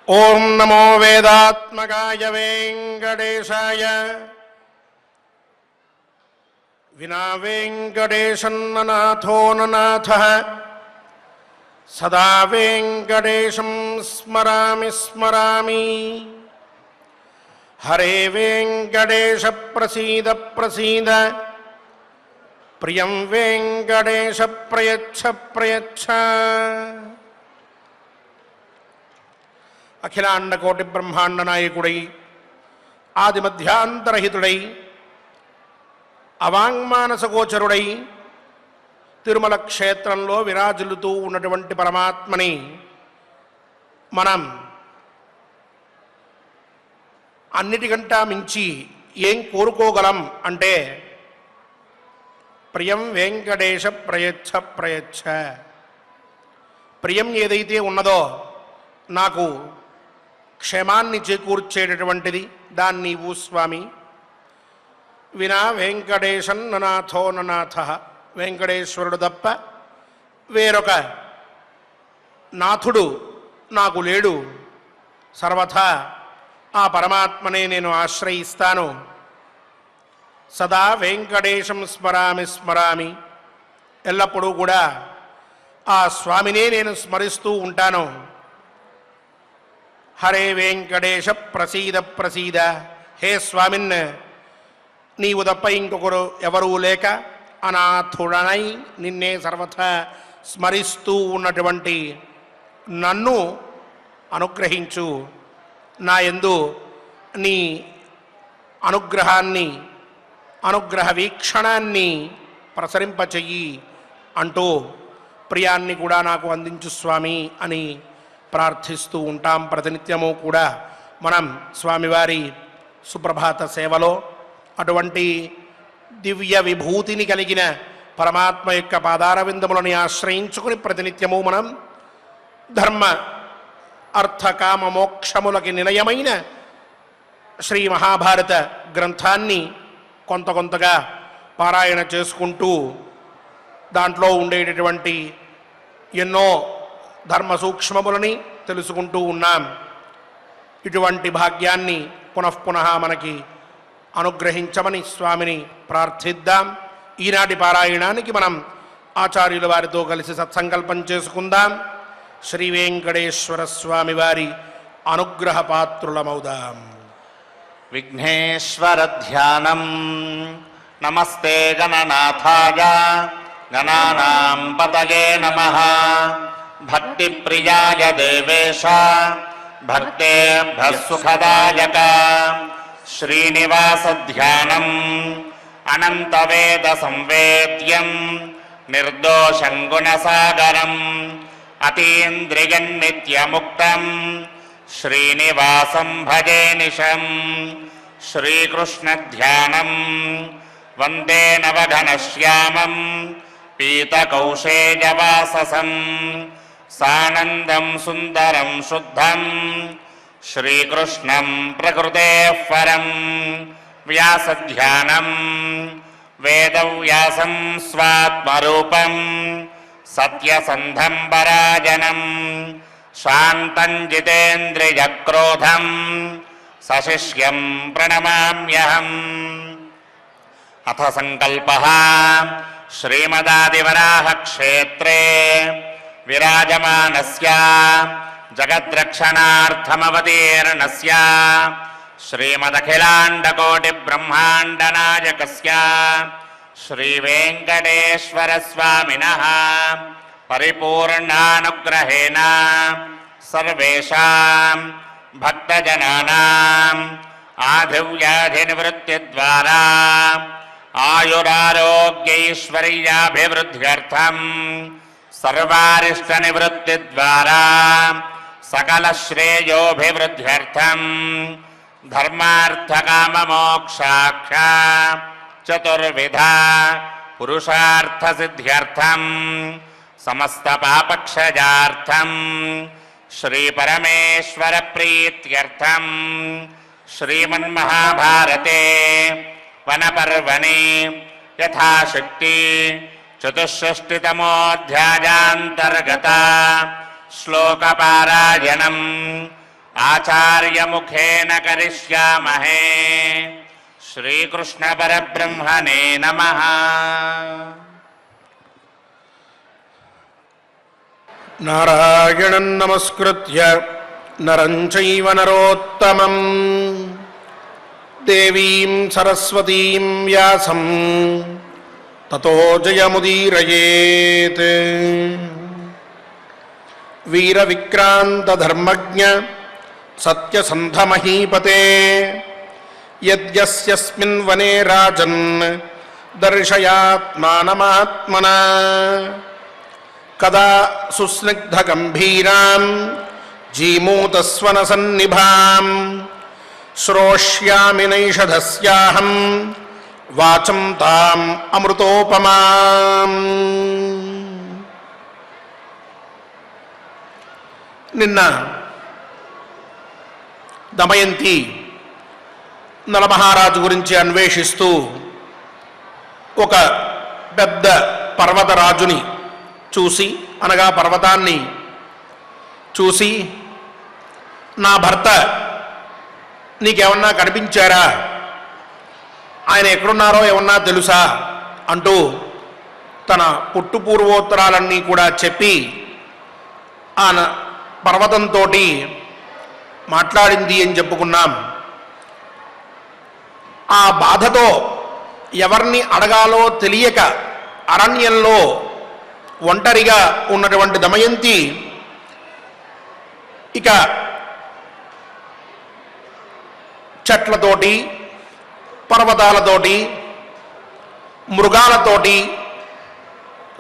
ఓం నమో వేదాత్మకాయ వెంకటేశాయ. వినా వెంకటేశన్ననాథో ననాథః సదా వెంకటేశం స్మరామి స్మరామి. హరే వెంకటేశ ప్రసీద ప్రసీద, ప్రియం వెంకటేశ ప్రయచ్ఛ ప్రయచ్ఛ. అఖిలాండ కోటి బ్రహ్మాండ నాయకుడై ఆదిమధ్యాంతరహితుడై అవాంగ్మానసగోచరుడై తిరుమల క్షేత్రంలో విరాజిల్లుతూ ఉన్నటువంటి పరమాత్మని మనం అన్నిటికంటా మించి ఏం కోరుకోగలం అంటే ప్రియం వెంకటేశ ప్రయచ్ఛ ప్రయచ్ఛ. ప్రియం ఏదైతే ఉన్నదో నాకు క్షేమాన్ని చేకూర్చేటటువంటిది దాన్ని నీవు స్వామి. వినా వెంకటేశం ననాథో ననాథ, వెంకటేశ్వరుడు తప్ప వేరొక నాథుడు నాకు లేడు. సర్వథా ఆ పరమాత్మనే నేను ఆశ్రయిస్తాను. సదా వెంకటేశం స్మరామి స్మరామి. ఎల్లప్పుడూ కూడా ఆ స్వామినే నేను స్మరిస్తూ ఉంటాను. హరే వెంకటేశ ప్రసీద ప్రసీద. హే స్వామిన్, నీవు తప్ప ఇంకొకరు ఎవరూ లేక అనాథుడనై నిన్నే సర్వథా స్మరిస్తూ ఉన్నటువంటి నన్ను అనుగ్రహించు. నా యందు నీ అనుగ్రహాన్ని, అనుగ్రహ వీక్షణాన్ని ప్రసరింపచెయ్యి అంటూ ప్రియాన్ని కూడా నాకు అందించు స్వామి అని ప్రార్థిస్తూ ఉంటాం. ప్రతినిత్యము కూడా మనం స్వామివారి సుప్రభాత సేవలో అటువంటి దివ్య విభూతిని కలిగిన పరమాత్మ యొక్క పాదార విందములని ఆశ్రయించుకుని ప్రతినిత్యము మనం ధర్మ అర్థ కామ మోక్షములకి నిలయమైన శ్రీ మహాభారత గ్రంథాన్ని కొంత కొంతగా పారాయణ చేసుకుంటూ దాంట్లో ఉండేటటువంటి ఎన్నో ధర్మ సూక్ష్మములని తెలుసుకుంటూ ఉన్నాం. ఇటువంటి భాగ్యాన్ని పునఃపునః మనకి అనుగ్రహించమని స్వామిని ప్రార్థిద్దాం. ఈనాటి పారాయణానికి మనం ఆచార్యుల వారితో కలిసి సత్సంకల్పం చేసుకుందాం. శ్రీ వెంకటేశ్వర స్వామి వారి అనుగ్రహ పాత్రులమౌదాం. విఘ్నేశ్వర ధ్యానం. నమస్తే గణనాథాయ గణానాం పతయే నమః. భక్తి ప్రియాయ దేవేశ భక్తేభ్యః సుఖదాయక. శ్రీనివాస ధ్యానం అనంత వేద సంవేద్యం నిర్దోషం గుణసాగరం అతీంద్రియం నిత్యముక్తం శ్రీనివాసం భజే నిశం. శ్రీకృష్ణ ధ్యానం వందే నవఘనశ్యామం పీతకౌశేయవాససం సానందం సుందరం శుద్ధం శ్రీకృష్ణం ప్రకృతేః పరం. వ్యాసధ్యానం వేదవ్యాసం స్వాత్మరూపం సత్యసంధం పరాజనం శాంతం జితేంద్రియక్రోధం సశిష్యం ప్రణమామ్యహం. అథ సంకల్పః. శ్రీమదాదివరాహ క్షేత్రే విరాజమానస్య జగద్రక్షణార్థమవతీర్ణస్య శ్రీమదఖిలాండకోటి బ్రహ్మాండ నాయకస్య శ్రీ వెంకటేశ్వర స్వామినః పరిపూర్ణానుగ్రహేణ సర్వేషాం భక్తజనానాం ఆధివ్యాధి నివృత్తి ద్వారా ఆయురారోగ్యైశ్వర్యాభివృద్ధ్యర్థం సర్వారిష్ట నివృత్తి ద్వారా సకల శ్రేయోభివృద్ధ్యర్థం ధర్మార్థకామమోక్షాఖ్య చతుర్విధ పురుషార్థ సిద్ధ్యర్థం సమస్త పాపక్షయార్థం శ్రీ పరమేశ్వర ప్రీత్యర్థం శ్రీమన్మహాభారతే వనపర్వణి యథాశక్తి చతుషష్టితమోऽధ్యాయాन्तर्गत శ్లోకపారాయణం ఆచార్యముఖేన కరిష్యామహే. శ్రీకృష్ణ పరబ్రహ్మణే నమః. నారాయణం నమస్కృత్య నరం చైవ నరోత్తమం దేవీం సరస్వతీం వ్యాసం తతో జయముదీరయేత్. వీరవిక్రాంత ధర్మజ్ఞ సత్యసంధ మహీపతే యద్యస్మిన్ వనే రాజన్ దర్శయాత్మానమాత్మనా కదా సుస్నిగ్ధ గంభీరాం జీమూతస్వన సన్నిభాం శ్రోష్యామి నైషధస్యాహం వాచం తాం అమృతోపమాం. నిన్న దమయంతి నలమహారాజు గురించి అన్వేషిస్తూ ఒక పెద్ద పర్వతరాజుని చూసి, అనగా పర్వతాన్ని చూసి, నా భర్త నీకేమన్నా కనిపించారా, ఆయన ఎక్కడున్నారో ఏమన్నా తెలుసా అంటూ తన పుట్టుపూర్వోత్తరాలన్నీ కూడా చెప్పి ఆ పర్వతంతో మాట్లాడింది అని చెప్పుకున్నాం. ఆ బాధతో ఎవరిని అడగాలో తెలియక అరణ్యంలో ఒంటరిగా ఉన్నటువంటి దమయంతి ఇక చెట్లతోటి, పర్వతాలతోటి, మృగాలతోటి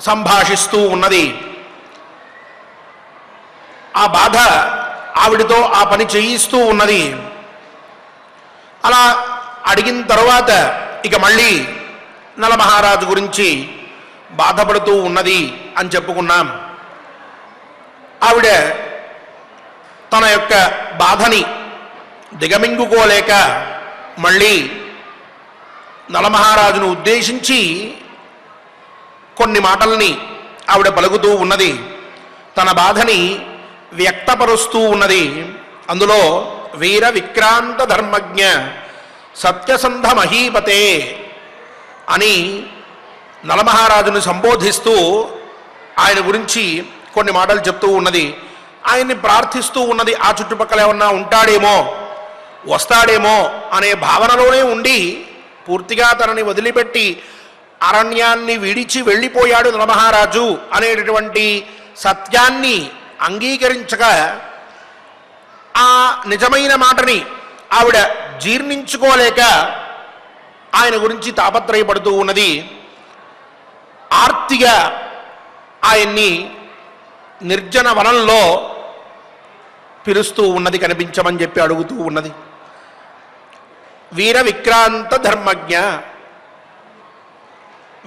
సంభాషిస్తూ ఉన్నది. ఆ బాధ ఆవిడితో ఆ పని చేయిస్తూ ఉన్నది. అలా అడిగిన తరువాత ఇక మళ్ళీ నలమహారాజు గురించి బాధపడుతూ ఉన్నది అని చెప్పుకున్నాం. ఆవిడ తన యొక్క బాధని దిగమింగుకోలేక మళ్ళీ నలమహారాజును ఉద్దేశించి కొన్ని మాటల్ని ఆవిడ పలుకుతూ ఉన్నది. తన బాధని వ్యక్తపరుస్తూ ఉన్నది. అందులో వీర విక్రాంత ధర్మజ్ఞ సత్యసంధ మహీపతే అని నలమహారాజును సంబోధిస్తూ ఆయన గురించి కొన్ని మాటలు చెప్తూ ఉన్నది. ఆయన్ని ప్రార్థిస్తూ ఉన్నది. ఆ చుట్టుపక్కల ఏమన్నా ఉంటాడేమో, వస్తాడేమో అనే భావనలోనే ఉండి పూర్తిగా తనని వదిలిపెట్టి అరణ్యాన్ని విడిచి వెళ్ళిపోయాడు నలమహారాజు అనేటటువంటి సత్యాన్ని అంగీకరించక ఆ నిజమైన మాటని ఆవిడ జీర్ణించుకోలేక ఆయన గురించి తాపత్రయపడుతూ ఉన్నది. ఆర్తిగా ఆయన్ని నిర్జన వనంలో పిలుస్తూ ఉన్నది, కనిపించమని చెప్పి అడుగుతూ ఉన్నది. వీర విక్రాంత ధర్మజ్ఞ,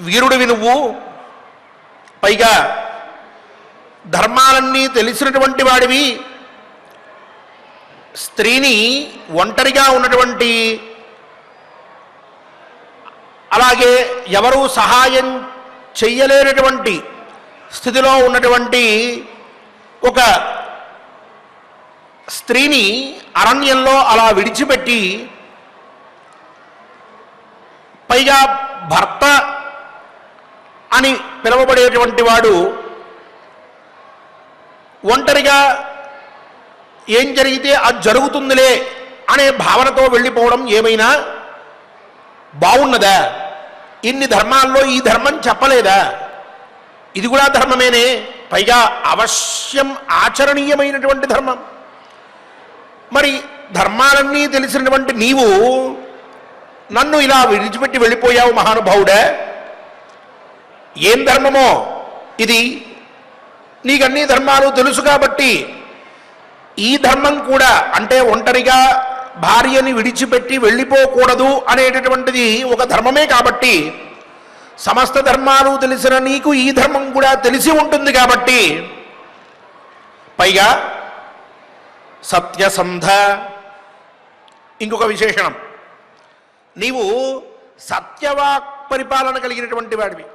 వీరుడివి నువ్వు, పైగా ధర్మాలన్నీ తెలిసినటువంటి వాడివి, స్త్రీని ఒంటరిగా ఉన్నటువంటి, అలాగే ఎవరూ సహాయం చెయ్యలేనటువంటి స్థితిలో ఉన్నటువంటి ఒక స్త్రీని అరణ్యంలో అలా విడిచిపెట్టి, పైగా భర్త అని పిలువబడేటువంటి వాడు ఒంటరిగా ఏం జరిగితే అది జరుగుతుందిలే అనే భావనతో వెళ్ళిపోవడం ఏమైనా బాగున్నదా? ఇన్ని ధర్మాల్లో ఈ ధర్మం చెప్పలేదా? ఇది కూడా ధర్మమేనే, పైగా అవశ్యం ఆచరణీయమైనటువంటి ధర్మం. మరి ధర్మాలన్నీ తెలిసినటువంటి నీవు నన్ను ఇలా విడిచిపెట్టి వెళ్ళిపోయావు మహానుభావుడా. ఏం ధర్మమో ఇది? నీకన్నీ ధర్మాలు తెలుసు కాబట్టి ఈ ధర్మం కూడా, అంటే ఒంటరిగా భార్యని విడిచిపెట్టి వెళ్ళిపోకూడదు అనేటటువంటిది ఒక ధర్మమే కాబట్టి, సమస్త ధర్మాలు తెలిసిన నీకు ఈ ధర్మం కూడా తెలిసి ఉంటుంది కాబట్టి, పైగా సత్యసంధ, ఇంకొక విశేషణం, నీవు సత్యవాక్ పరిపాలన కలిగినటువంటి వాడివి,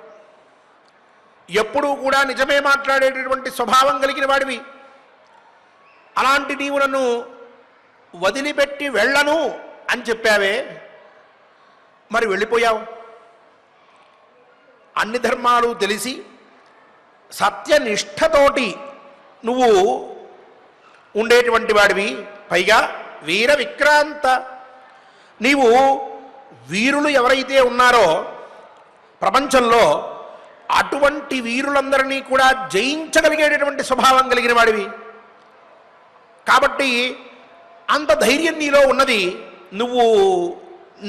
ఎప్పుడూ కూడా నిజమే మాట్లాడేటటువంటి స్వభావం కలిగిన వాడివి. అలాంటి నీవు నన్ను వదిలిపెట్టి వెళ్ళను అని చెప్పావే, మరి వెళ్ళిపోయావు. అన్ని ధర్మాలు తెలిసి సత్యనిష్టతోటి నువ్వు ఉండేటువంటి వాడివి, పైగా వీర విక్రాంత. నీవు వీరులు ఎవరైతే ఉన్నారో ప్రపంచంలో అటువంటి వీరులందరినీ కూడా జయించగలిగేటటువంటి స్వభావం కలిగిన వాడివి. కాబట్టి అంత ధైర్యం నీలో ఉన్నది. నువ్వు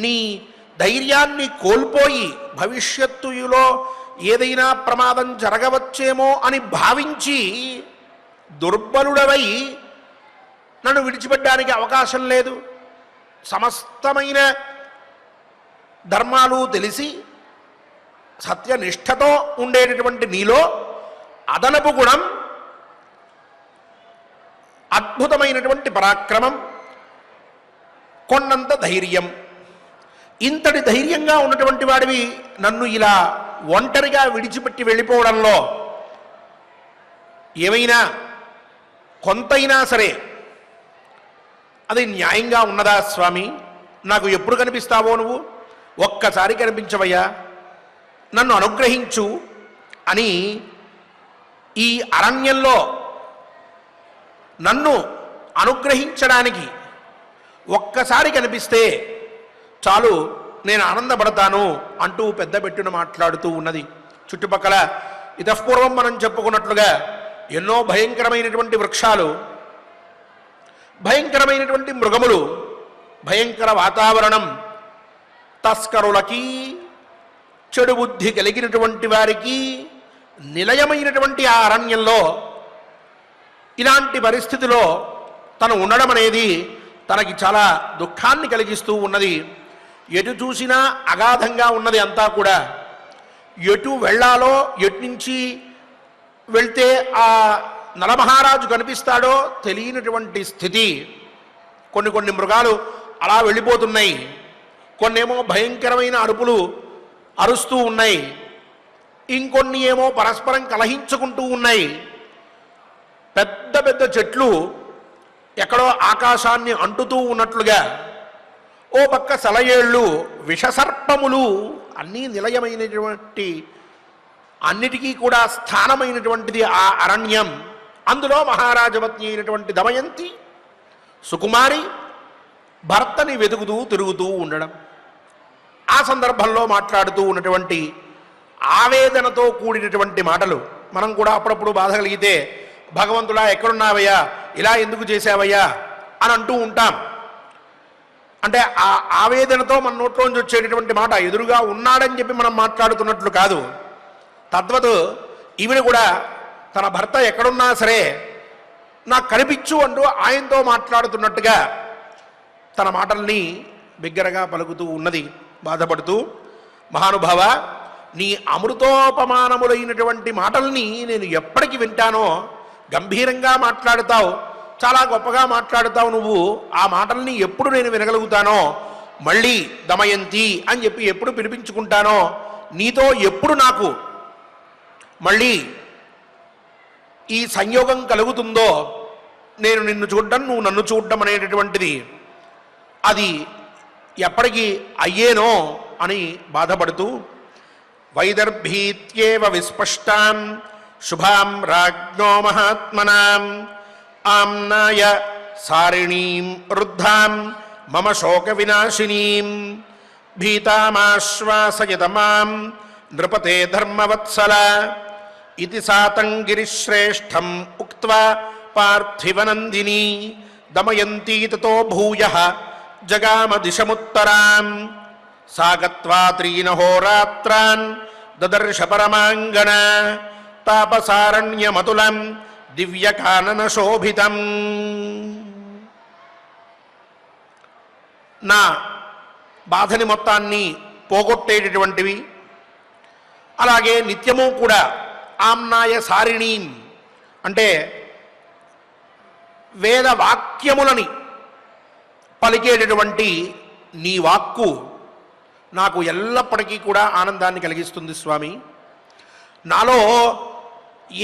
నీ ధైర్యాన్ని కోల్పోయి భవిష్యత్తులో ఏదైనా ప్రమాదం జరగవచ్చేమో అని భావించి దుర్బలుడవై నన్ను విడిచిపెట్టడానికి అవకాశం లేదు. సమస్తమైన ధర్మాలు తెలిసి సత్యనిష్టతో ఉండేటటువంటి నీలో అదనపు గుణం, అద్భుతమైనటువంటి పరాక్రమం, కొన్నంత ధైర్యం. ఇంతటి ధైర్యంగా ఉన్నటువంటి వాడివి నన్ను ఇలా ఒంటరిగా విడిచిపెట్టి వెళ్ళిపోవడంలో ఏమైనా కొంతైనా సరే అది న్యాయంగా ఉన్నదా స్వామి? నాకు ఎప్పుడు కనిపిస్తావో నువ్వు? ఒక్కసారి కనిపించవయ్యా, నన్ను అనుగ్రహించు అని ఈ అరణ్యంలో నన్ను అనుగ్రహించడానికి ఒక్కసారి కనిపిస్తే చాలు, నేను ఆనందపడతాను అంటూ పెద్ద పెట్టున మాట్లాడుతూ ఉన్నది. చుట్టుపక్కల ఇతఃపూర్వం మనం చెప్పుకున్నట్లుగా ఎన్నో భయంకరమైనటువంటి వృక్షాలు, భయంకరమైనటువంటి మృగములు, భయంకర వాతావరణం, తస్కరులకి, చెడు బుద్ధి కలిగినటువంటి వారికి నిలయమైనటువంటి ఆ అరణ్యంలో ఇలాంటి పరిస్థితిలో తను ఉండడం అనేది తనకి చాలా దుఃఖాన్ని కలిగిస్తూ ఉన్నది. ఎటు చూసినా అగాధంగా ఉన్నది అంతా కూడా. ఎటు వెళ్ళాలో, ఎటు నుంచి వెళ్తే ఆ నలమహారాజు కనిపిస్తాడో తెలియనటువంటి స్థితి. కొన్ని మృగాలు అలా వెళ్ళిపోతున్నాయి, కొన్నేమో భయంకరమైన అరుపులు అరుస్తూ ఉన్నాయి, ఇంకొన్ని ఏమో పరస్పరం కలహించుకుంటూ ఉన్నాయి. పెద్ద పెద్ద చెట్లు ఎక్కడో ఆకాశాన్ని అంటుతూ ఉన్నట్లుగా, ఓ పక్క సెలయేళ్ళు, విషసర్పములు, అన్నీ నిలయమైనటువంటి, అన్నిటికీ కూడా స్థానమైనటువంటిది ఆ అరణ్యం. అందులో మహారాజపత్ని అయినటువంటి దమయంతి సుకుమారి భర్తని వెతుకుతూ తిరుగుతూ ఉండడం. ఆ సందర్భంలో మాట్లాడుతూ ఉన్నటువంటి ఆవేదనతో కూడినటువంటి మాటలు. మనం కూడా అప్పుడప్పుడు బాధ కలిగితే, భగవంతుడా ఎక్కడున్నావయ్యా, ఇలా ఎందుకు చేశావయ్యా అని అంటూ ఉంటాం. అంటే ఆ ఆవేదనతో మన నోట్లోంచి వచ్చేటటువంటి మాట ఎదురుగా ఉన్నాడని చెప్పి మనం మాట్లాడుతున్నట్లు కాదు. తద్వత్ ఈవిడ కూడా తన భర్త ఎక్కడున్నా సరే నాకు కనిపించు అంటూ ఆయనతో మాట్లాడుతున్నట్టుగా తన మాటల్ని బిగ్గరగా పలుకుతూ ఉన్నది, బాధపడుతూ. మహానుభావ, నీ అమృతోపమానములైనటువంటి మాటల్ని నేను ఎప్పటికి వింటానో. గంభీరంగా మాట్లాడుతావు, చాలా గొప్పగా మాట్లాడుతావు నువ్వు. ఆ మాటల్ని ఎప్పుడు నేను వినగలుగుతానో, మళ్ళీ దమయంతి అని చెప్పి ఎప్పుడు పిలిపించుకుంటానో, నీతో ఎప్పుడు నాకు మళ్ళీ ఈ సంయోగం కలుగుతుందో, నేను నిన్ను చూడడం, నువ్వు నన్ను చూడడం అనేటటువంటిది అది ఎప్పటికీ అయ్యేనో అని బాధపడుతూ, వైదర్భీత్యేవ విస్పష్టాం శుభాం రాజ్ఞో మహాత్మనాం ఆమ్నాయ సారిణీం వృద్ధాం మమ శోక వినాశినీం భీతామాశ్వాసయత మాం నృపతే ధర్మవత్సల ఇతి సాతం గిరిశ్రేష్టం ఉక్త్వా పార్థివనందిని దమయంతి తతో భూయః జగామ దిశముత్తరాం సా గత్వా త్రీనహోరాత్రాన్ దదర్శ పరమాంగణ తాపసారణ్యమతులం దివ్యకానన శోభితం. నా బాధని మొత్తాన్ని పోగొట్టేటటువంటివి, అలాగే నిత్యము కూడా ఆమ్నాయ సారిణీం అంటే వేద వాక్యములని పలికేటటువంటి నీ వాక్కు నాకు ఎల్లప్పటికీ కూడా ఆనందాన్ని కలిగిస్తుంది స్వామి. నాలో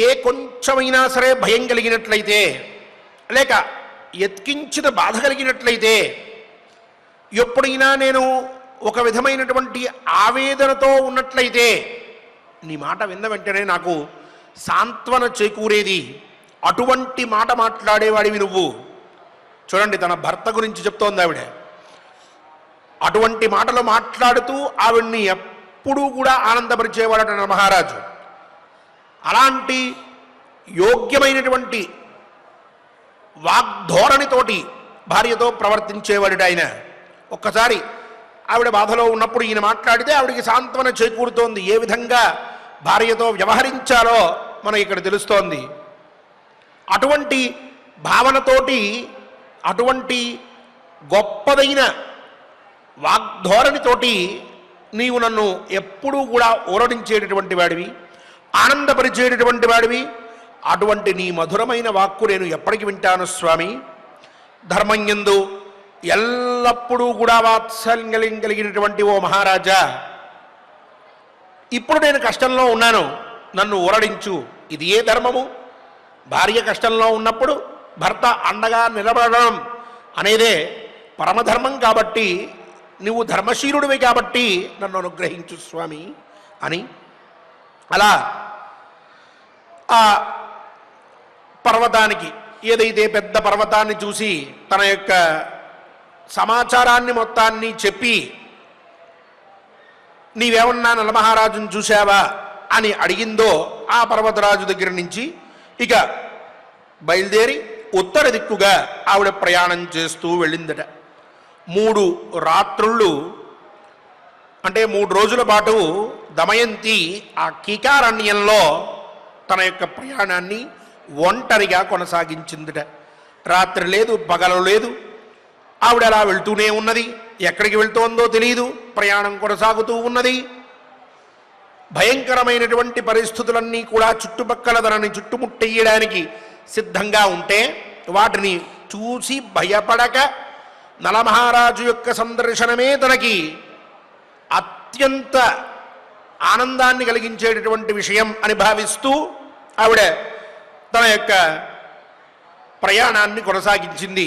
ఏ కొంచెమైనా సరే భయం కలిగినట్లయితే, లేక ఎత్కించిన బాధ కలిగినట్లయితే, ఎప్పుడైనా నేను ఒక విధమైనటువంటి ఆవేదనతో ఉన్నట్లయితే నీ మాట విన్న వెంటనే నాకు సాంత్వన చేకూరేది. అటువంటి మాట మాట్లాడేవాడివి నువ్వు. చూడండి, తన భర్త గురించి చెప్తోంది ఆవిడ. అటువంటి మాటలు మాట్లాడుతూ ఆవిడ్ని ఎప్పుడూ కూడా ఆనందపరిచేవాడట మహారాజు. అలాంటి యోగ్యమైనటువంటి వాగ్ధోరణితోటి భార్యతో ప్రవర్తించేవాడు ఆయన. ఒక్కసారి ఆవిడ బాధలో ఉన్నప్పుడు ఈయన మాట్లాడితే ఆవిడికి సాంత్వన చేకూరుతోంది. ఏ విధంగా భార్యతో వ్యవహరించాలో మనకి ఇక్కడ తెలుస్తోంది. అటువంటి భావనతోటి, అటువంటి గొప్పదైన వాగ్ధోరణితోటి నీవు నన్ను ఎప్పుడూ కూడా ఊరడించేటటువంటి వాడివి, ఆనందపరిచేటటువంటి వాడివి. అటువంటి నీ మధురమైన వాక్కు నేను ఎప్పటికి వింటాను స్వామి. ధర్మంయందు ఎల్లప్పుడూ కూడా వాత్సల్యం కలిగినటువంటి ఓ మహారాజా, ఇప్పుడు నేను కష్టంలో ఉన్నాను, నన్ను ఊరడించు. ఇది ఏ ధర్మము? భార్య కష్టంలో ఉన్నప్పుడు భర్త అండగా నిలబడడం అనేదే పరమధర్మం. కాబట్టి నువ్వు ధర్మశీలుడివి కాబట్టి నన్ను అనుగ్రహించు స్వామి అని అలా ఆ పర్వతానికి, ఏదైతే పెద్ద పర్వతాన్ని చూసి తన యొక్క సమాచారాన్ని మొత్తాన్ని చెప్పి, నీవేమన్నా నలమహారాజును చూశావా అని అడిగిందో, ఆ పర్వతరాజు దగ్గర నుంచి ఇక బయలుదేరి ఉత్తర దిక్కుగా ఆవిడ ప్రయాణం చేస్తూ వెళ్ళిందట. 3 రాత్రుళ్ళు అంటే 3 రోజుల పాటు దమయంతి ఆ కీకారణ్యంలో తన యొక్క ప్రయాణాన్ని ఒంటరిగా కొనసాగించిందట. రాత్రి లేదు, పగలు లేదు, ఆవిడ అలా వెళ్తూనే ఉన్నది. ఎక్కడికి వెళ్తోందో తెలియదు, ప్రయాణం కొనసాగుతూ ఉన్నది. భయంకరమైనటువంటి పరిస్థితులన్నీ కూడా చుట్టుపక్కల తనని చుట్టుముట్టేయడానికి సిద్ధంగా ఉంటే వాటిని చూసి భయపడక నలమహారాజు యొక్క సందర్శనమే తనకి అత్యంత ఆనందాన్ని కలిగించేటటువంటి విషయం అని భావిస్తూ ఆవిడ తన యొక్క ప్రయాణాన్ని కొనసాగించింది.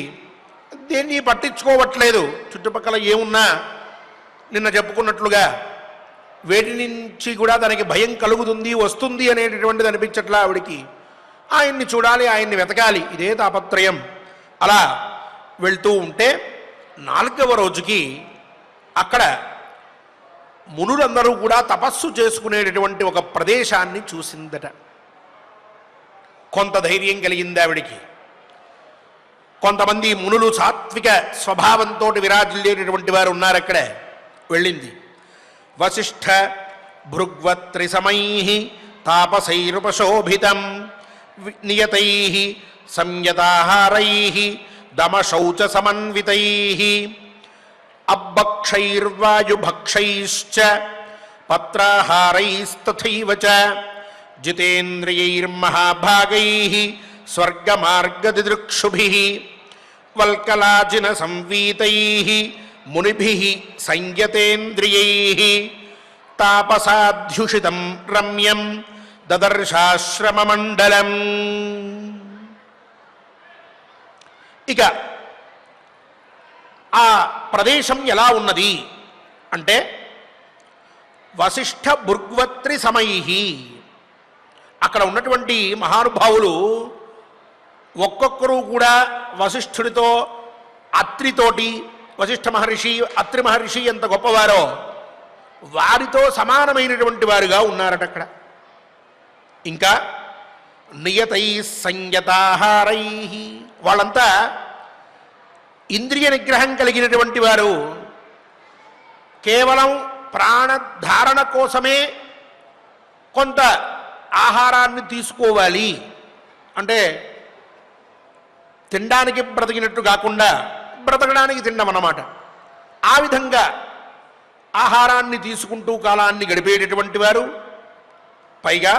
దేన్ని పట్టించుకోవట్లేదు. చుట్టుపక్కల ఏమున్నా నిన్న చెప్పుకున్నట్లుగా వేటి నుంచి కూడా తనకి భయం కలుగుతుంది, వస్తుంది అనేటటువంటిది అనిపించట్లా ఆవిడికి. ఆయన్ని చూడాలి, ఆయన్ని వెతకాలి, ఇదే తాపత్రయం. అలా వెళ్తూ ఉంటే 4వ రోజుకి అక్కడ మునులందరూ కూడా తపస్సు చేసుకునేటటువంటి ఒక ప్రదేశాన్ని చూసిందట. కొంత ధైర్యం కలిగింది ఆవిడికి. కొంతమంది మునులు సాత్విక స్వభావంతో విరాజిల్లేటటువంటి వారు ఉన్నారు అక్కడ. వెళ్ళింది. వశిష్ఠ భృగ్వత్రిసమై తాపసైరుపశోభితం నియతై సంయతాహారై దమశౌచ సమన్వితై అబ్బక్షైర్వాయుభక్షైశ్చ పత్రాహారైస్తథైవ చ జితేంద్రియైర్మహాభాగై స్వర్గమార్గదిదృక్షుభిః వల్కలాజిన సంవీతై మునిభిః సంయతేంద్రియైః తాపసాధ్యుషితం రమ్యం దదర్శాశ్రమమండలం. ఇక ఆ ప్రదేశం ఎలా ఉన్నది అంటే, వశిష్ఠ భృగ్వత్రి సమై, అక్కడ ఉన్నటువంటి మహానుభావులు ఒక్కొక్కరు కూడా వశిష్ఠుడితో, అత్రితోటి, వశిష్ఠ మహర్షి అత్రి మహర్షి ఎంత గొప్పవారో వారితో సమానమైనటువంటి వారుగా ఉన్నారట అక్కడ. ఇంకా నియతై సంయతాహారై, వాళ్ళంతా ఇంద్రియ నిగ్రహం కలిగినటువంటి వారు. కేవలం ప్రాణధారణ కోసమే కొంత ఆహారాన్ని తీసుకోవాలి, అంటే తినడానికి బ్రతికినట్టు కాకుండా బ్రతకడానికి తినడం అన్నమాట. ఆ విధంగా ఆహారాన్ని తీసుకుంటూ కాలాన్ని గడిపేటటువంటి వారు. పైగా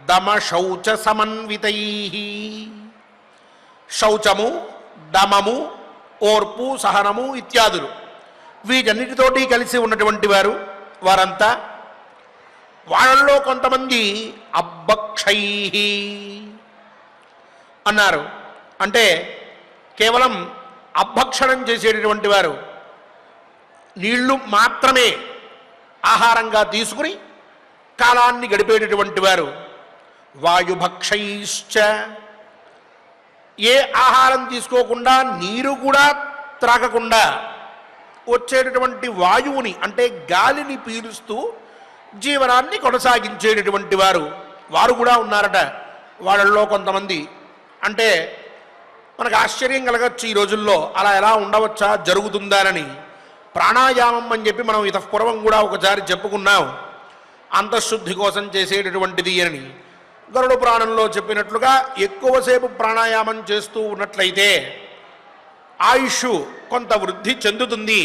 దమ శౌచ సమన్వితై, శౌచము, దమము, ఓర్పు, సహనము ఇత్యాదులు వీటన్నిటితోటి కలిసి ఉన్నటువంటి వారు. వారంతా వాళ్ళలో కొంతమంది అబ్బక్షై అన్నారు. అంటే కేవలం అభక్షణం చేసేటటువంటి వారు, నీళ్లు మాత్రమే ఆహారంగా తీసుకుని కాలాన్ని గడిపేటటువంటి వారు. వాయుభక్షైశ్చ, ఏ ఆహారం తీసుకోకుండా నీరు కూడా త్రాగకుండా వచ్చేటటువంటి వాయువుని అంటే గాలిని పీలుస్తూ జీవనాన్ని కొనసాగించేటటువంటి వారు వారు కూడా ఉన్నారట. వాళ్ళల్లో కొంతమంది అంటే మనకు ఆశ్చర్యం కలగచ్చు ఈ రోజుల్లో, అలా ఎలా ఉండవచ్చా, జరుగుతుందానని. ప్రాణాయామం అని చెప్పి మనం ఇతఃపూర్వం కూడా ఒకసారి చెప్పుకున్నాం, అంతఃశుద్ధి కోసం చేసేటటువంటిది అని. గరుడ పురాణంలో చెప్పినట్లుగా ఎక్కువసేపు ప్రాణాయామం చేస్తూ ఉన్నట్లయితే ఆయుష్ కొంత వృద్ధి చెందుతుంది.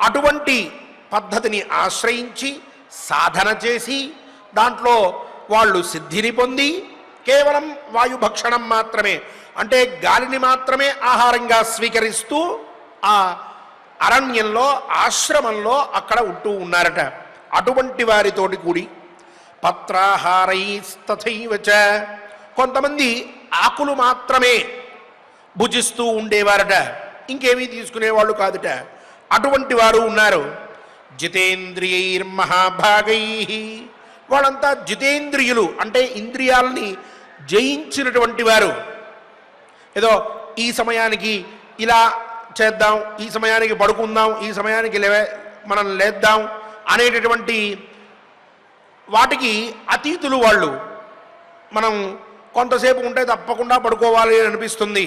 అటువంటి పద్ధతిని ఆశ్రయించి సాధన చేసి దాంట్లో వాళ్ళు సిద్ధిని పొంది కేవలం వాయుభక్షణం మాత్రమే అంటే గాలిని మాత్రమే ఆహారంగా స్వీకరిస్తూ ఆ అరణ్యంలో ఆశ్రమంలో అక్కడ ఉంటూ ఉన్నారట. అటువంటి వారితోటి కూడి పత్రాహారైస్తథైవచ, కొంతమంది ఆకులు మాత్రమే భుజిస్తూ ఉండేవారట, ఇంకేమీ తీసుకునేవాళ్ళు కాదుట. అటువంటి వారు ఉన్నారు. జితేంద్రియైర్మహాభాగై, వాళ్ళంతా జితేంద్రియులు అంటే ఇంద్రియాలని జయించినటువంటి వారు. ఏదో ఈ సమయానికి ఇలా చేద్దాం, ఈ సమయానికి పడుకుందాం, ఈ సమయానికి మనం లేద్దాం అనేటటువంటి వాటికి అతీతులు వాళ్ళు. మనం కొంతసేపు ఉంటే తప్పకుండా పడుకోవాలి అని అనిపిస్తుంది,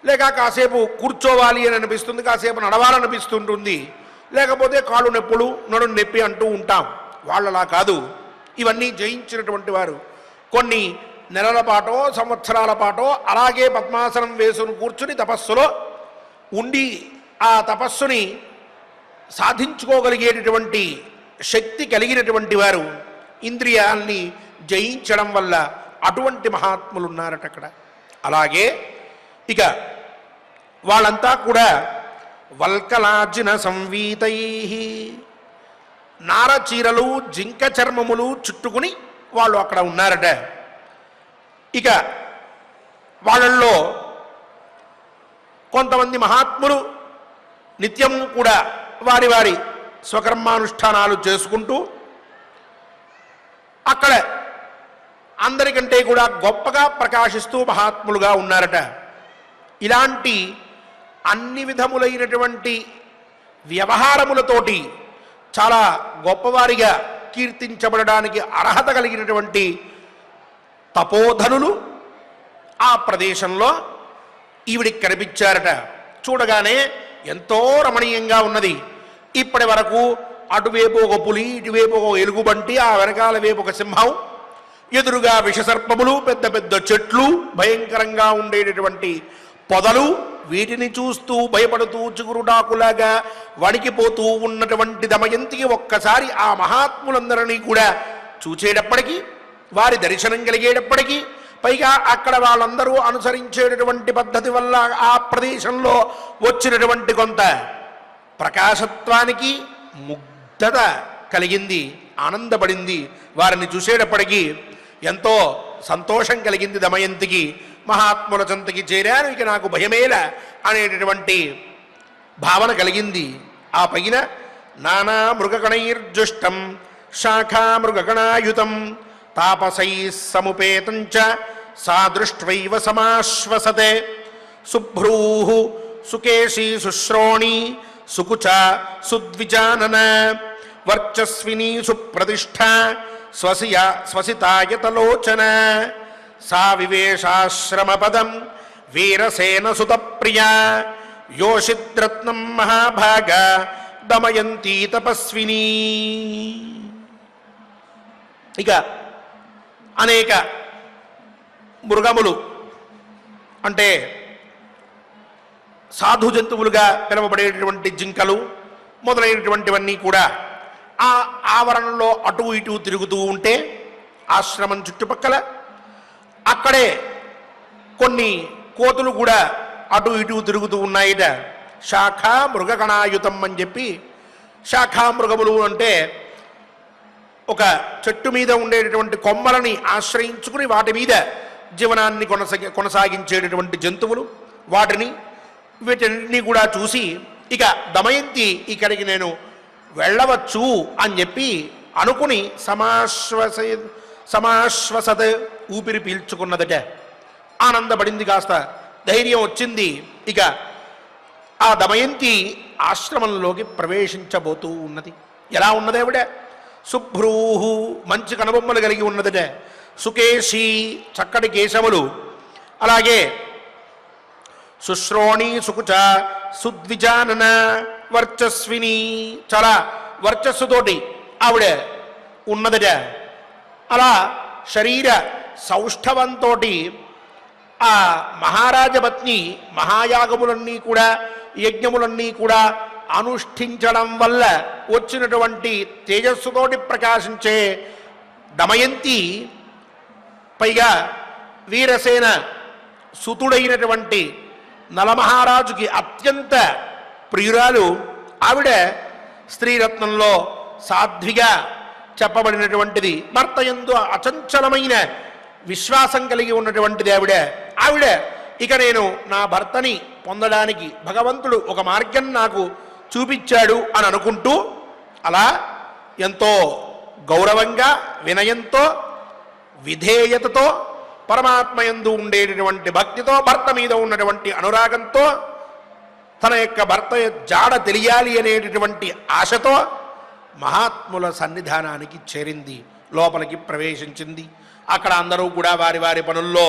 లేక కాసేపు కూర్చోవాలి అని అనిపిస్తుంది, కాసేపు నడవాలనిపిస్తుంటుంది, లేకపోతే కాళ్ళు నొప్పులు నడుము నొప్పి అంటూ ఉంటాం. వాళ్ళలా కాదు, ఇవన్నీ జయించినటువంటి వారు. కొన్ని నెలల పాటో సంవత్సరాల పాటో అలాగే పద్మాసనం వేసుకుని కూర్చుని తపస్సులో ఉండి ఆ తపస్సుని సాధించుకోగలిగేటటువంటి శక్తి కలిగినటువంటి వారు, ఇంద్రియాల్ని జయించడం వల్ల అటువంటి మహాత్ములు ఉన్నారట అక్కడ. అలాగే ఇక వాళ్ళంతా కూడా వల్కలార్జున సంవీతై, నారచీరలు జింక చర్మములు చుట్టుకుని వాళ్ళు అక్కడ ఉన్నారట. ఇక వాళ్ళల్లో కొంతమంది మహాత్ములు నిత్యం కూడా వారి వారి స్వకర్మానుష్ఠానాలు చేసుకుంటూ అక్కడ అందరికంటే కూడా గొప్పగా ప్రకాశిస్తూ మహాత్ములుగా ఉన్నారట. ఇలాంటి అన్ని విధములైనటువంటి వ్యవహారములతోటి చాలా గొప్పవారిగా కీర్తించబడడానికి అర్హత కలిగినటువంటి తపోధనులు ఆ ప్రదేశంలో ఈవిడికి కనిపించారట. చూడగానే ఎంతో రమణీయంగా ఉన్నది. ఇప్పటి వరకు అటువైపు ఒక పులి, ఇటువైపు ఒక ఎలుగుబంటి, ఆ వెనకాల వైపు ఒక సింహం, ఎదురుగా విషసర్పములు, పెద్ద పెద్ద చెట్లు, భయంకరంగా ఉండేటటువంటి పొదలు, వీటిని చూస్తూ భయపడుతూ చిగురుడాకులాగా వణికిపోతూ ఉన్నటువంటి దమయంతికి ఒక్కసారి ఆ మహాత్ములందరినీ కూడా చూచేటప్పటికీ, వారి దర్శనం కలిగేటప్పటికీ, పైగా అక్కడ వాళ్ళందరూ అనుసరించేటటువంటి పద్ధతి వల్ల ఆ ప్రదేశంలో వచ్చినటువంటి కొంత ప్రకాశత్వానికి ముగ్ధత కలిగింది, ఆనందపడింది. వారిని చూసేటప్పటికీ ఎంతో సంతోషం కలిగింది దమయంతికి. మహాత్ముల చెంతకి చేరాను, ఇక నాకు భయమేల అనేటటువంటి భావన కలిగింది. ఆ పైన నానా మృగగణైర్జుష్టం శాఖా మృగగణాయుతం తాపసై సముపేతంచ సా దృష్ట్వైవ సమాశ్వసతే శుభ్రూ సుకేశీ శుశ్రోణి సుకుచ సుద్విజానన వర్చస్వినీ సుప్రతిష్ఠ స్వసితాయతలోచన సా వివేశాశ్రమపదం వీరసేన సుతప్రియా యోషిద్రత్నం మహాభాగ దమయంతీ తపస్విని. ఇక అనేక మృగములు అంటే సాధు జంతువులుగా పిలువబడేటటువంటి జింకలు మొదలైనటువంటివన్నీ కూడా ఆ ఆవరణలో అటు ఇటు తిరుగుతూ ఉంటే ఆశ్రమం చుట్టుపక్కల అక్కడే కొన్ని కోతులు కూడా అటు ఇటు తిరుగుతూ ఉన్నాయిట. శాఖా మృగగణాయుతం అని చెప్పి, శాఖా మృగములు అంటే ఒక చెట్టు మీద ఉండేటటువంటి కొమ్మలని ఆశ్రయించుకుని వాటి మీద జీవనాన్ని కొనసాగించేటటువంటి జంతువులు. వీటన్నిటినీ కూడా చూసి ఇక దమయంతి ఇక్కడికి నేను వెళ్ళవచ్చు అని చెప్పి అనుకుని సమాశ్వసత్ ఊపిరి పీల్చుకున్నదట. ఆనందపడింది, కాస్త ధైర్యం వచ్చింది. ఇక ఆ దమయంతి ఆశ్రమంలోకి ప్రవేశించబోతూ ఉన్నది. ఎలా ఉన్నది ఆవిడ? శుభ్రూహు, మంచి కనుబొమ్మలు కలిగి ఉన్నదట. సుకేశి, చక్కటి కేశములు, అలాగే శుశ్రోణి సుకుచ సుద్విజానన వర్చస్విని, చాలా వర్చస్సుతోటి ఆవిడ ఉన్నదట. అలా శరీర సౌష్ఠవంతో ఆ మహారాజపత్ని మహాయాగములన్నీ కూడా, యజ్ఞములన్నీ కూడా అనుష్ఠించడం వల్ల వచ్చినటువంటి తేజస్సుతోటి ప్రకాశించే దమయంతి, పైగా వీరసేన సుతుడైనటువంటి నలమహారాజుకి అత్యంత ప్రియురాలు ఆవిడ. స్త్రీరత్నంలో సాధ్విగా చెప్పబడినటువంటిది, భర్త యందు అచంచలమైన విశ్వాసం కలిగి ఉన్నటువంటిది ఆవిడ. ఇక నేను నా భర్తని పొందడానికి భగవంతుడు ఒక మార్గం నాకు చూపించాడు అని అనుకుంటూ, అలా ఎంతో గౌరవంగా, వినయంతో, విధేయతతో, పరమాత్మ యందు ఉండేటటువంటి భక్తితో, భర్త మీద ఉన్నటువంటి అనురాగంతో, తన యొక్క భర్త జాడ తెలియాలి అనేటటువంటి ఆశతో మహాత్ముల సన్నిధానానికి చేరింది, లోపలికి ప్రవేశించింది. అక్కడ అందరూ కూడా వారి వారి పనుల్లో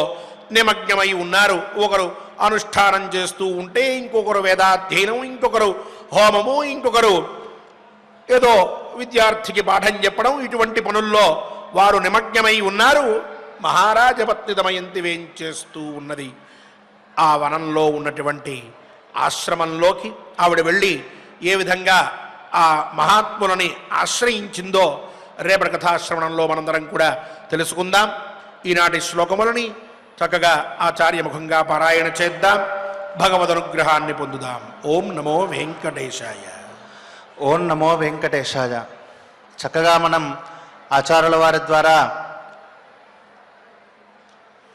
నిమగ్నమై ఉన్నారు. ఒకరు అనుష్ఠానం చేస్తూ ఉంటే, ఇంకొకరు వేదాధ్యయనం, ఇంకొకరు హోమము, ఇంకొకరు ఏదో విద్యార్థికి పాఠం చెప్పడం, ఇటువంటి పనుల్లో వారు నిమగ్నమై ఉన్నారు. మహారాజపత్ని దమయంతి వేంచేస్తూ ఉన్నది. ఆ వనంలో ఉన్నటువంటి ఆశ్రమంలోకి ఆవిడ వెళ్ళి ఏ విధంగా ఆ మహాత్ములని ఆశ్రయించిందో రేపటి కథాశ్రవణంలో మనందరం కూడా తెలుసుకుందాం. ఈనాటి శ్లోకములని చక్కగా ఆచార్యముఖంగా పారాయణ చేద్దాం, భగవదనుగ్రహాన్ని పొందుదాం. ఓం నమో వెంకటేశాయ. ఓం నమో వెంకటేశాయ. చక్కగా మనం ఆచార్యుల వారి ద్వారా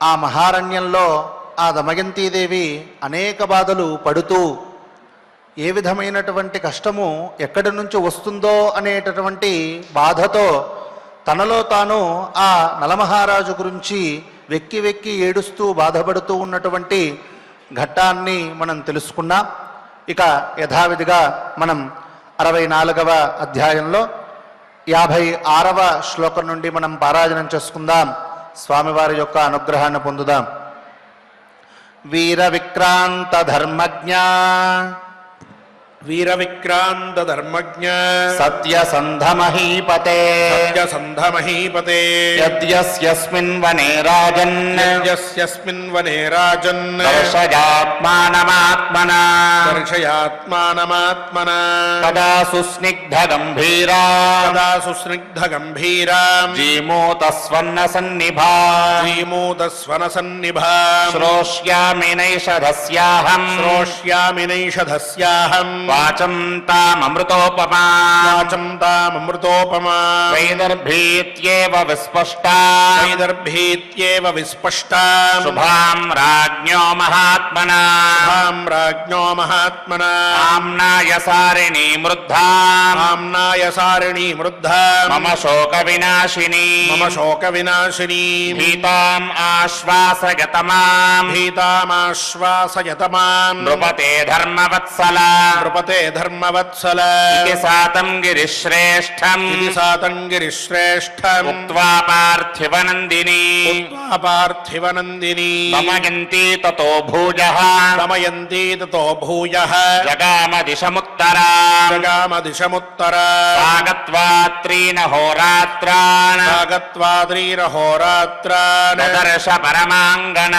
ఆ మహారణ్యంలో ఆ దమయంతీదేవి అనేక బాధలు పడుతూ ఏ విధమైనటువంటి కష్టము ఎక్కడి నుంచి వస్తుందో అనేటటువంటి బాధతో తనలో తాను ఆ నలమహారాజు గురించి వెక్కి వెక్కి ఏడుస్తూ బాధపడుతూ ఉన్నటువంటి ఘట్టాన్ని మనం తెలుసుకున్నాం. ఇక యథావిధిగా మనం 64వ అధ్యాయంలో 56వ శ్లోకం నుండి మనం పారాయణం చేసుకుందాం. స్వామివారి యొక్క అనుగ్రహాన్ని పొందుదాం. వీర విక్రాంత ధర్మజ్ఞ వీరవిక్రాంత ధర్మజ్ఞ సత్యసంధమహీపతే సత్యసంధమహీపతే యస్మిన్ వనే రాజన్ యస్మిన్ వనే రాజన్ దర్శయాత్మానమాత్మనా దర్శయాత్మానమాత్మనా కదా సుస్నిగ్ధ గంభీరా కదా సుస్నిగ్ధ గంభీరా జీమూతస్వన్న సన్నిభా జీమూతస్వన సన్నిభా శ్రోష్యామి నైషధస్యాహం శ్రోష్యామి నైషధస్యాహం వాచం తామృతోపమా వాచం తామృతోపమా వైదర్భీత్యేవ విస్పష్టా వైదర్భీత్యేవ విస్పష్టా శుభాం రాజ్ఞో మహాత్మనా శుభాం రాజ్ఞో మహాత్మనా ఆమ్నాయ సారిణీ మృద్ధా ఆమ్నాయ సారిణీ మృద్ధా మమ శోక వినాశిని మమ శోక వినాశినీ భీతాం ఆశ్వాసయతమాం భీతామాశ్వాసయతమాం నృపతే ధర్మవత్సలా నృపతే ధర్మవత్సల ఇది సాతం గిరిశ్రేష్టం ఇది సాతం గిరిశ్రేష్టం ఉక్త్వా పార్థివనందిని ఉక్త్వా పార్థివనందిని దమయంతి తతో భూజః దమయంతి తతో భూయః జగామ దిశముత్తరా జగామ దిశముత్తరా సాగత్వా త్రీన హోరాత్రాన్ సాగత్వాద్రీరహోరాత్రాన్ దదర్శ పరమాంగణ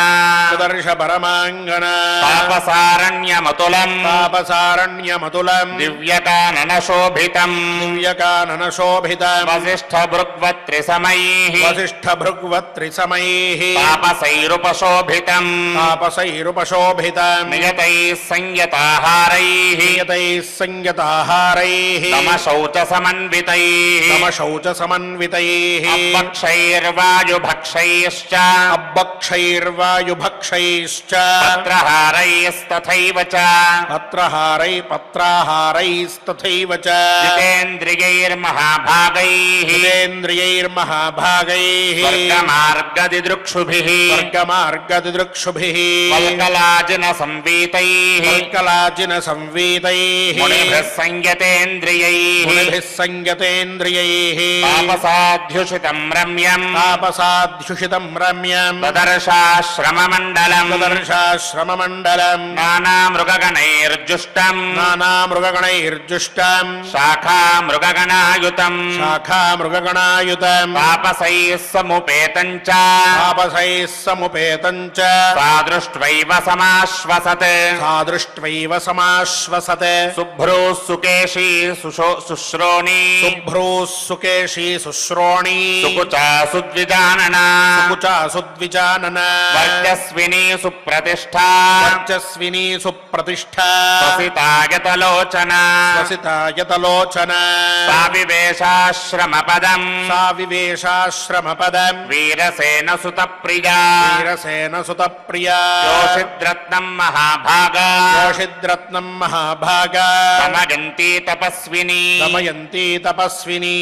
దదర్శ పరమాంగణ తాపసారణ్యమతులం తాపసారణ్యమతులం దివ్యకాననశోభితం దివ్యకాననశోభితం వసిష్ఠ భృగ్వత్రిసమైః వసిష్ఠ భృగ్వత్రిసమైః తాపసైరుపశోభితం తాపసైరుపశోభితం నియతైః సంయతాహారైః నియతైః సంయతాహారైః తమశౌచ సమన్వితైః తమశౌచ సమన్వితైః అబ్బక్షైర్వాయుభక్షైశ్చ అబ్బక్షైర్వాయుభక్షైశ్చ పత్రహారైస్తథైవ చ పత్రాహారైస్తథైవ చ జితేంద్రియైర్మహాభాగైః జితేంద్రియైర్మహాభాగైః స్వర్గమార్గదిదృక్షుభిః స్వర్గమార్గదిదృక్షుభిః వల్కలాజిన సంవీతైః వల్కలాజిన సంవీతైః మునిభిః సంయతేంద్రియైః మునిభిः సంయతేంద్రియైః తాపసాధ్యుషితం రమ్యం తాపసాధ్యుషితం రమ్యం దదర్శాశ్రమమండలం దదర్శాశ్రమమండలం నానామృగగణైర్జుష్టం నానామృగగణైర్జుష్టం శాఖామృగగణాయుతం శాఖామృగగణాయుతం తాపసైః సముపేతం చ తాపసైః సముపేతం చ సాదృష్ట్వైవ సమాశ్వసత్ సాదృష్ట్వైవ సమాశ్వసత్ శుభ్రో సుకేశీ శుశ్రోణీ శుభ్రూ సుకేశీ శుశ్రోణీ సుకుచా సుద్విజాననా సుకుచా సుద్విజానన వర్చస్వినీ సుప్రతిష్ఠా వర్చస్వినీ సుప్రతిష్ఠా స్వసితాయతలోచనా వసితాయతలోచన సావివేశాశ్రమపదం సా వివేశాశ్రమపదం వీరసేన సుత ప్రియా వీరసేన సుత ప్రియా యోషిద్రత్నం మహాభాగా యోషిద్రత్నం మహాభాగా సమగంతి తపస్విని దమయంతి తపస్విని.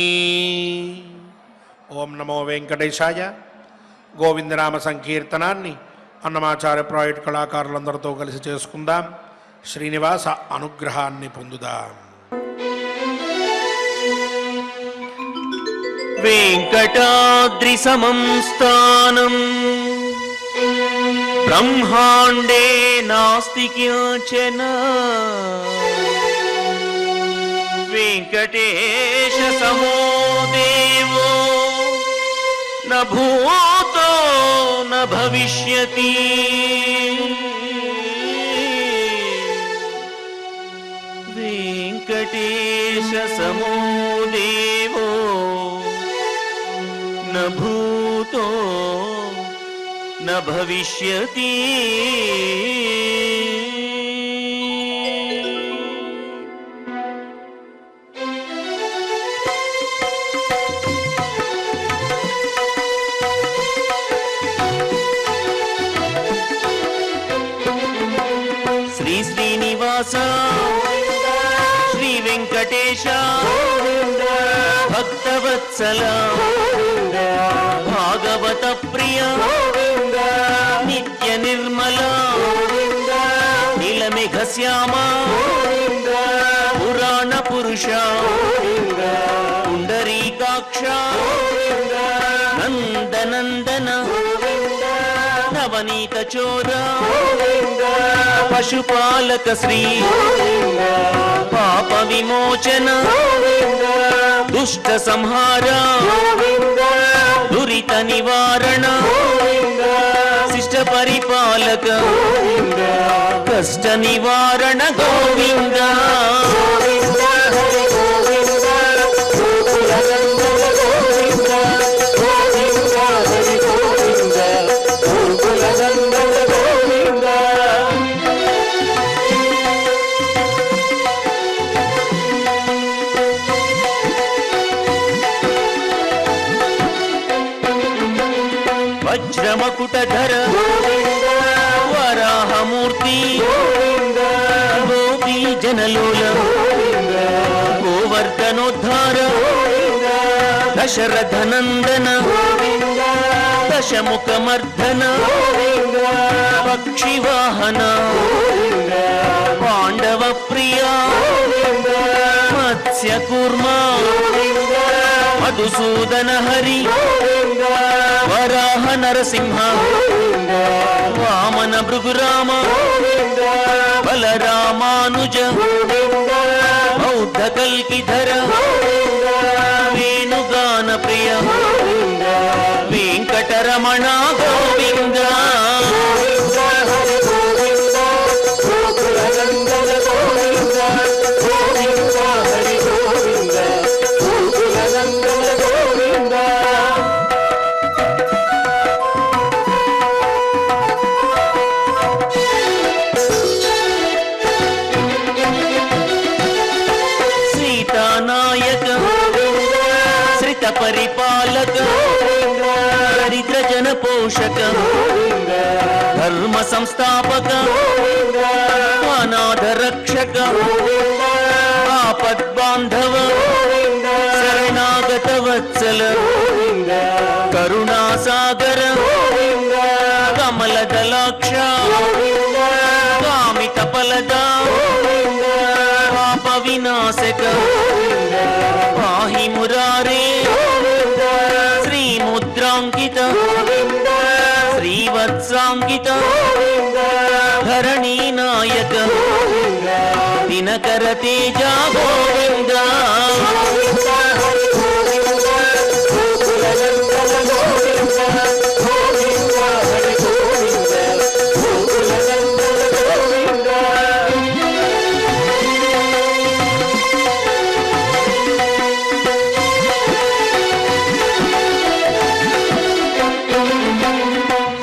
ఓం నమో వెంకటేశాయ. గోవిందనామ సంకీర్తనాన్ని అన్నమాచార్య ప్రాజెక్ట్ కళాకారులందరితో కలిసి చేసుకుందాం. శ్రీనివాస అనుగ్రహాన్ని పొందుదాం. వెంకటాద్రి సమం స్థానం బ్రహ్మాండే నాస్తి కించన వెంకటేశ సమో దేవో న భూతో న భవిష్యతి వెంకటేశ సమో దేవో न भूतो न भविष्यति श्री श्रीनिवास श्री वेंकटेश भक्तवत्सल भागवत प्रिय नित्य निर्मल नीलमेघ श्याम पुराण पुरुष पुंडरीकाक्ष नंदनंदन नवनीत चोर पशुपालक श्री पाप विमोचन दुष्ट संहार दुरित निवारण शिष्ट परिपालक कष्ट निवारण गोविंद वज्रमकुटधर वराहमूर्ति गोपी जनलोल गोवर्धनोद्धार दशरथनंदन दशमुखमर्दन पक्षिवाहन पांडव प्रिय मत्स्यकूर्मा मधुसूदन हरि वराह नरसिंह वामन भृगुराम बलरामानुज बौद्ध कल्किधर वेणुगान प्रिय वेंकटरमण गोविंद పరిపాలక దరిద్ర జన పోషక ధర్మ సంస్థాపక అనాథ రక్షక ఆపద్బాంధవ శరణాగత వత్సల కరుణాసాగర కమలదలాక్ష కామిత ఫలద పాప వినాశక పాహి మురారే శ్రీముద్రాంకిత శ్రీవత్సాంకిత ధరణీ నాయక దినకర తేజ గోవింద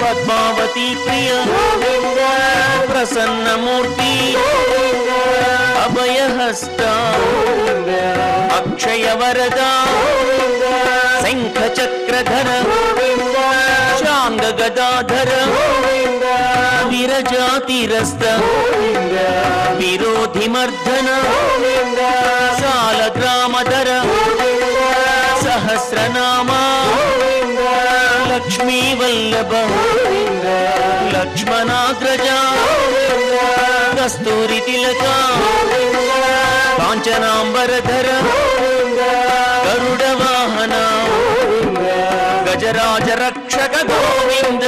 పద్మావతి ప్రియ ప్రసన్నమూర్తి అభయహస్త అక్షయ వరద శంఖ చక్రధర శాంగ గదాధర విరజాతిరస్త విరోధి మర్దన సాల గ్రామధర సహస్రనామ లక్ష్మీ వల్లభ లక్ష్మణాగ్రజ కస్తూరి తిలక కాంచనాంబరధర గరుడ వాహన గజరాజ రక్షక గోవింద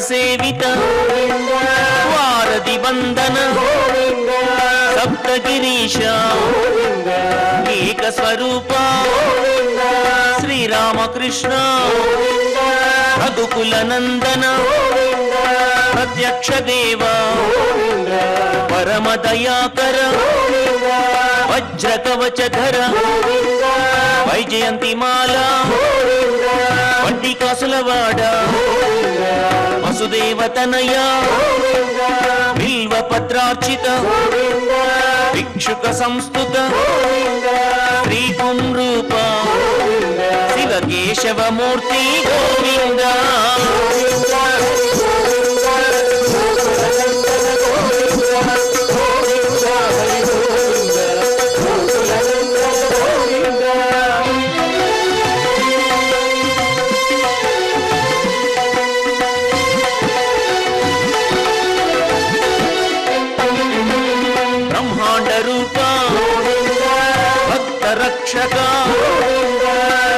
సేవిత వారధి వందన సప్తగిరీశ ఏక స్వరూప శ్రీరామకృష్ణ రఘుకుల నందన ప్రత్యక్ష దేవ పరమ దయాకర వజ్ర కవచధర వైజయంతి మాల వంటికాసులవాడ వసుదేవతనయ బిల్వ పత్రార్చిత భిక్షుక సంస్థుత శ్రీపుం రూప శివ కేశవమూర్తి గోవింద రక్షక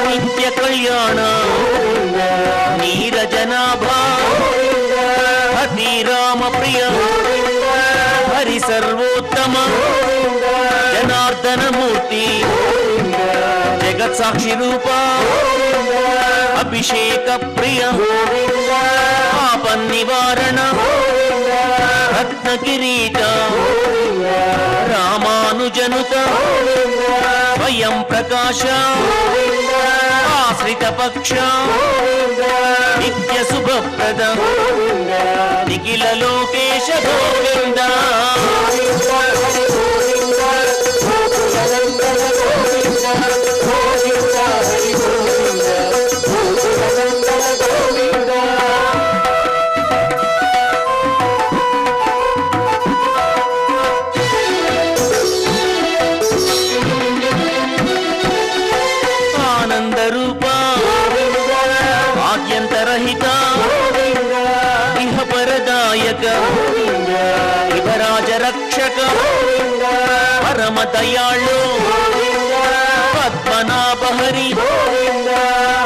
నిత్య కళ్యాణ నీరజనాభ హతి రామ ప్రియ హరి సర్వోత్తమ జనార్దన మూర్తి జగత్ సాక్షి రూప అభిషేక ప్రియ పాప నివారణ రత్న కిరీట రామానుజనుత స్వయం ప్రకాశ ఆశ్రిత పక్ష నిత్య శుభప్రద నిఖిల లోకేశ గోవింద ఇహరాజ రక్షక పరమ దయాళు పద్మనాభహరి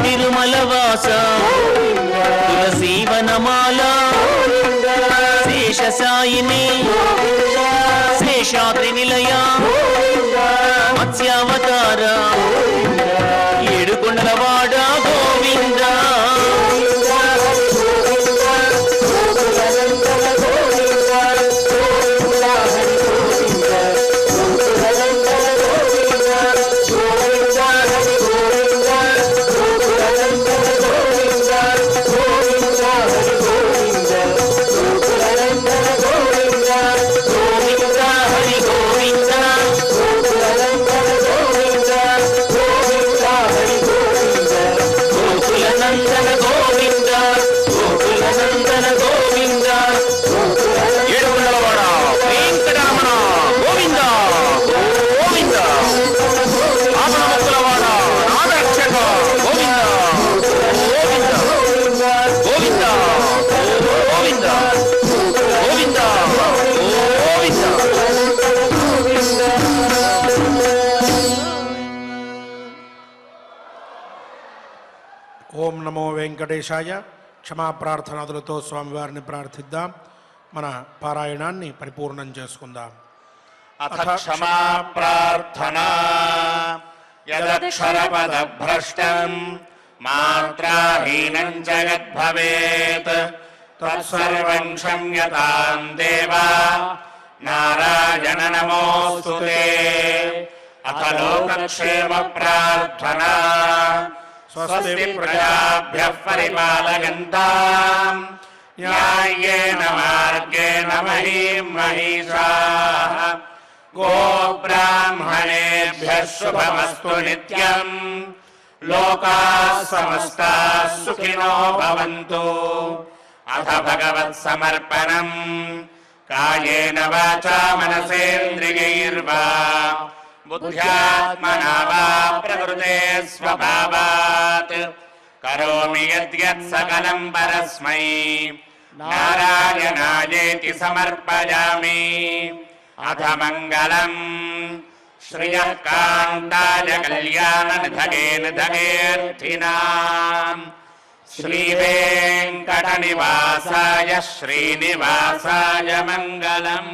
తిరుమల వాస తులసీవనమాల శేషసాయిని శేషాద్రి నిలయ మత్స్యావతార ఏడుకొండలవాడ గోవింద వెంకటేశాయ. క్షమాప్రార్థనాదులతో స్వామివారిని ప్రార్థిద్దాం. మన పారాయణాన్ని పరిపూర్ణం చేసుకుందాం. అథ క్షమా ప్రార్థనా యదక్షరపదభ్రష్టం మాత్రాహీనం చ యద్భవేత్ తత్సర్వం క్షమ్యతాం దేవా నారాయణ నమోస్తుతే. అథ లోకక్షేమ ప్రార్థనా స్వస్తి ప్రజాభ్యః పరిపాలయంతాం న్యాయేన మార్గేణ మహీం మహిషాః. గోబ్రాహ్మణేభ్యః శుభమస్తు నిత్యం. లోకాః సమస్తాః సుఖినో భవంతు. అథ భగవత్సమర్పణం కాయేన వాచా మనసేంద్రియైర్వా బుద్ధ్యాత్మనా వా ప్రకృతే స్వభావాత్ కరోమి యద్యత్ సకలం పరస్మై నారాయణాయేతి సమర్పయామి. అథ మంగళం శ్రియః కాంతాయ కళ్యాణ నిధగే నిధగేర్థినాం శ్రీవేంకట నివాసాయ శ్రీనివాసాయ మంగళం.